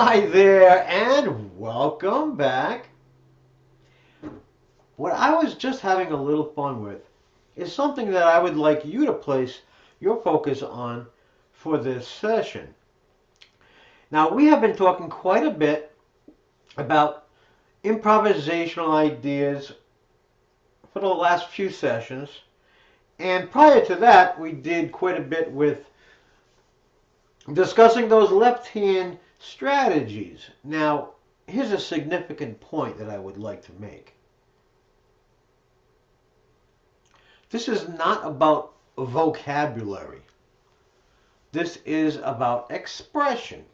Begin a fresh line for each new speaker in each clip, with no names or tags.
Hi there, and welcome back. What I was just having a little fun with is something that I would like you to place your focus on for this session. Now, we have been talking quite a bit about improvisational ideas for the last few sessions, and prior to that, we did quite a bit with discussing those left-hand strategies. Now, here's a significant point that I would like to make. This is not about vocabulary. This is about expression.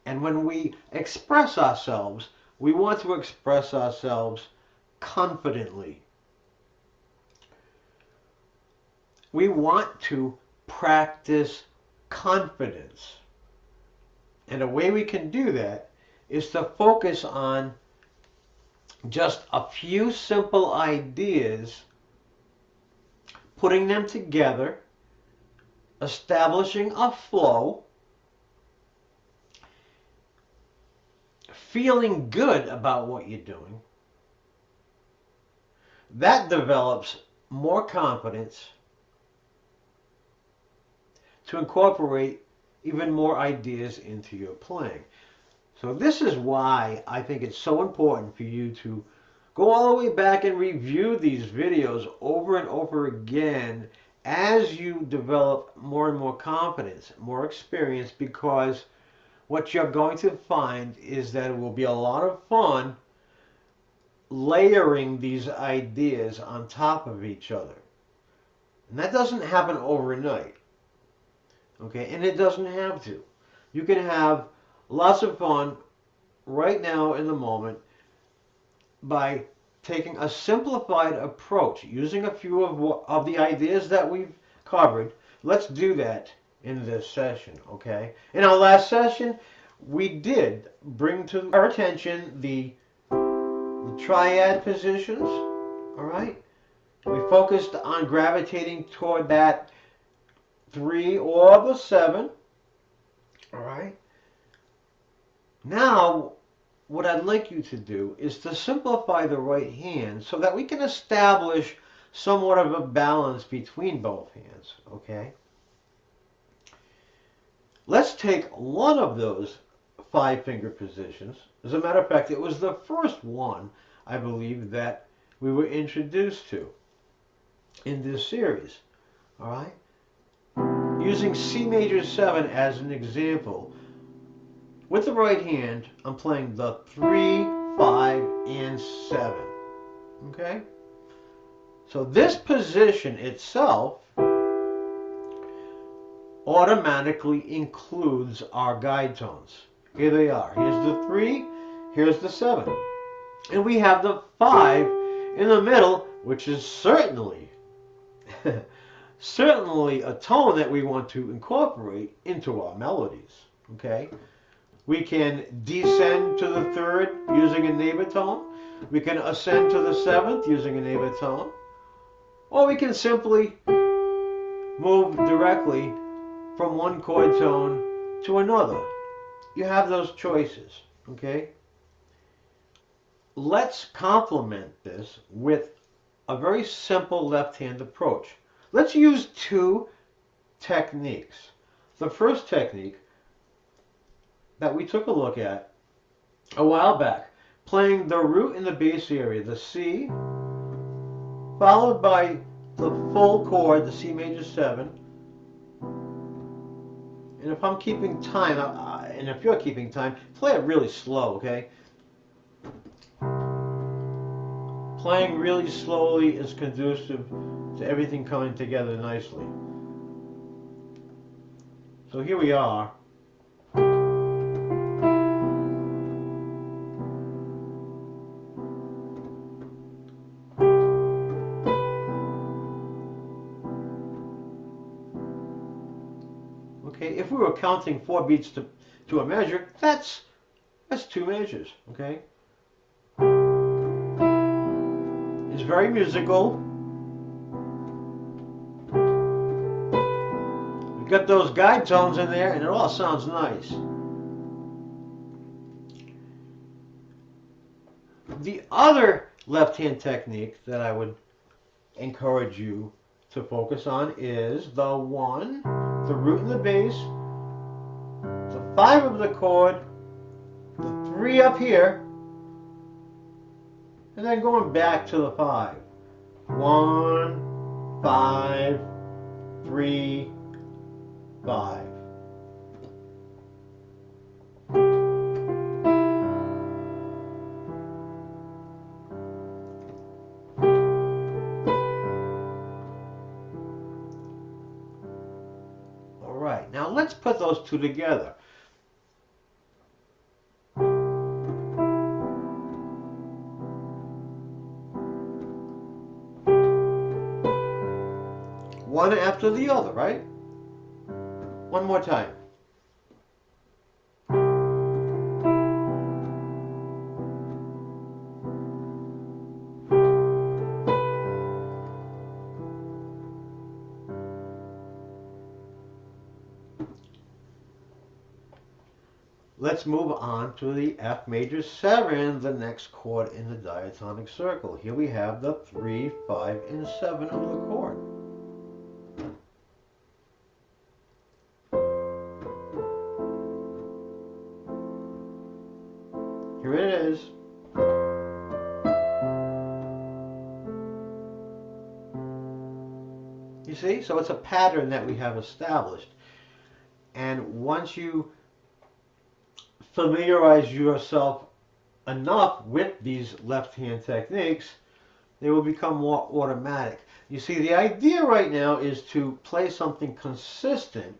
And when we express ourselves, we want to express ourselves confidently. We want to practice confidence. And a way we can do that is to focus on just a few simple ideas, putting them together, establishing a flow, feeling good about what you're doing. That develops more confidence to incorporate even more ideas into your playing. So this is why I think it's so important for you to go all the way back and review these videos over and over again as you develop more and more confidence, more experience, because what you're going to find is that it will be a lot of fun layering these ideas on top of each other. And that doesn't happen overnight. Okay, and it doesn't have to. You can have lots of fun right now in the moment by taking a simplified approach, using a few of the ideas that we've covered. Let's do that in this session, okay? In our last session, we did bring to our attention the triad positions, all right? We focused on gravitating toward that 3 or the 7, all right? Now, what I'd like you to do is to simplify the right hand so that we can establish somewhat of a balance between both hands, okay? Let's take one of those 5-finger positions. As a matter of fact, it was the first one, I believe, that we were introduced to in this series, all right? Using C major 7 as an example, with the right hand, I'm playing the 3, 5, and 7. Okay? So this position itself automatically includes our guide tones. Here they are. Here's the 3, here's the 7. And we have the 5 in the middle, which is certainly a tone that we want to incorporate into our melodies. Okay? We can descend to the 3rd using a neighbor tone. We can ascend to the 7th using a neighbor tone. Or we can simply move directly from one chord tone to another. You have those choices, okay? Let's complement this with a very simple left-hand approach. Let's use 2 techniques. The first technique that we took a look at a while back, playing the root in the bass area, the C, followed by the full chord, the C major 7. And if I'm keeping time, and if you're keeping time, play it really slow, okay? Playing really slowly is conducive to everything coming together nicely. So here we are. Okay, if we were counting 4 beats to a measure, that's 2 measures, okay? It's very musical. We've got those guide tones in there, and it all sounds nice. The other left hand technique that I would encourage you to focus on is the 1, the root and the bass, the 5 of the chord, the 3 up here, and then going back to the 5. 1, 5, 3, 5. All right, now let's put those two together. One after the other, right? One more time. Let's move on to the F major 7, the next chord in the diatonic circle. Here we have the 3, 5, and 7 of the chord. Here it is. You see? So it's a pattern that we have established. And once you familiarize yourself enough with these left-hand techniques, they will become more automatic. You see, the idea right now is to play something consistent.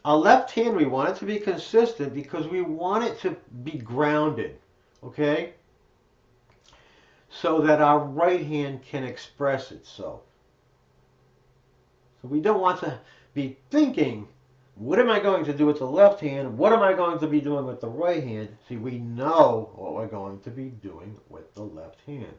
Our left hand, we want it to be consistent because we want it to be grounded, okay? So that our right hand can express itself. So we don't want to be thinking, what am I going to do with the left hand? What am I going to be doing with the right hand? See, we know what we're going to be doing with the left hand.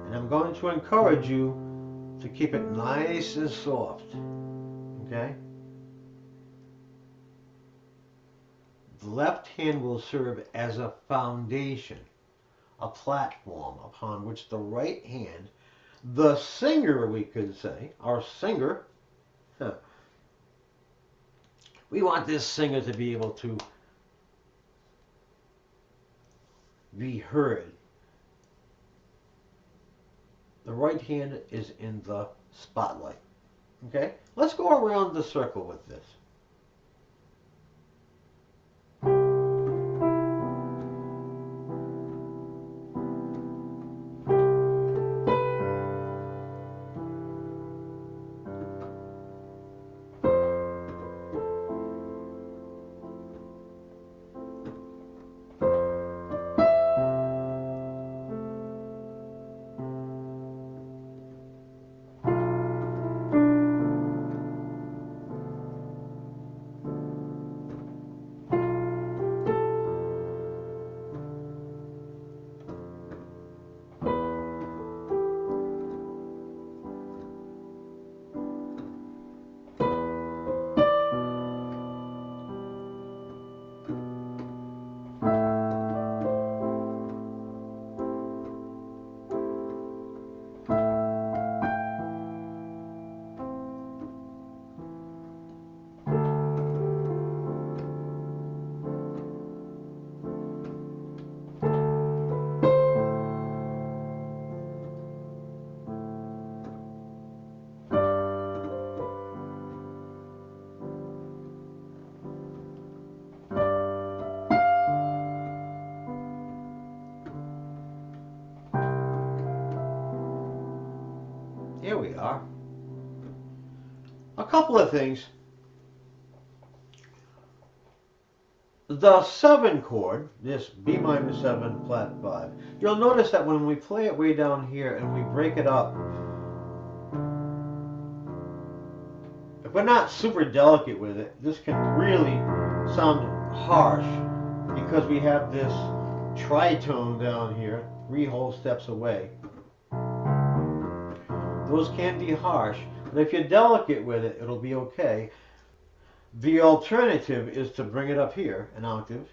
And I'm going to encourage you to keep it nice and soft. Okay? The left hand will serve as a foundation, a platform upon which the right hand, the singer, we could say, our singer, we want this singer to be able to be heard. The right hand is in the spotlight. Okay? Let's go around the circle with this. Here we are. A couple of things. The 7 chord, this B minor 7 flat 5, you'll notice that when we play it way down here and we break it up, if we're not super delicate with it, this can really sound harsh. because we have this tritone down here, 3 whole steps away. Those can be harsh, but if you're delicate with it, it'll be okay. The alternative is to bring it up here an octave.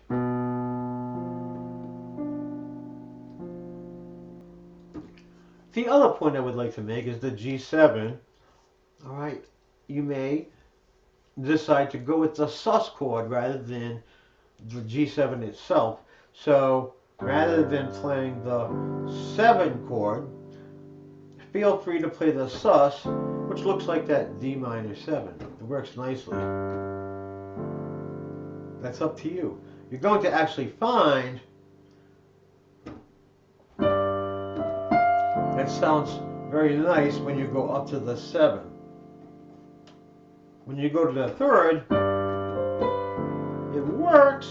The other point I would like to make is the G7. All right, you may decide to go with the sus chord rather than the G7 itself. So rather than playing the 7 chord, feel free to play the sus, which looks like that D minor 7. It works nicely. That's up to you. You're going to actually find that sounds very nice when you go up to the 7. When you go to the 3rd, it works,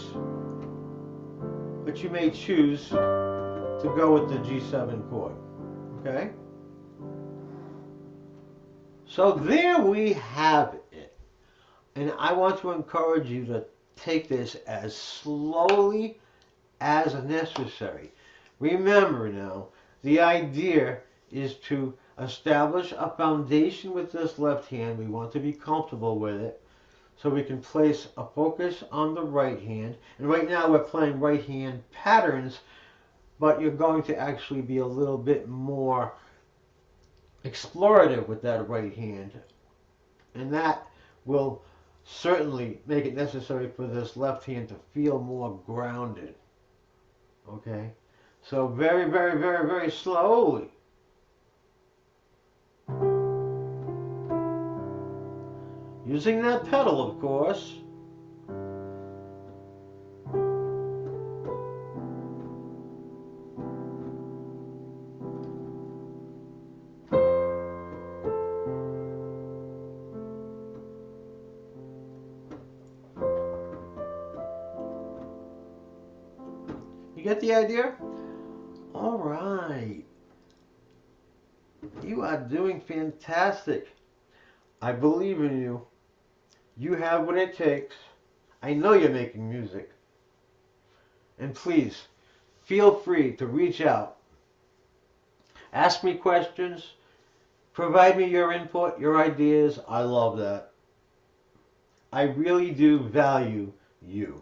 but you may choose to go with the G7 chord. Okay? So there we have it. And I want to encourage you to take this as slowly as necessary. Remember now, the idea is to establish a foundation with this left hand. We want to be comfortable with it so we can place a focus on the right hand. And right now we're playing right hand patterns, but you're going to actually be a little bit more explorative with that right hand. And that will certainly make it necessary for this left hand to feel more grounded. Okay? So very, very, very, very slowly. Using that pedal, of course. You get the idea? All right. You are doing fantastic. I believe in you. You have what it takes. I know you're making music. And please, feel free to reach out. Ask me questions. Provide me your input, your ideas. I love that. I really do value you.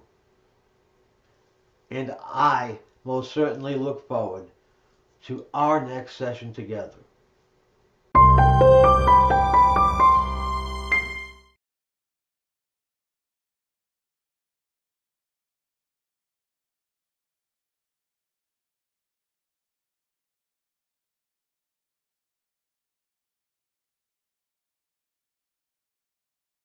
And I most certainly look forward to our next session together.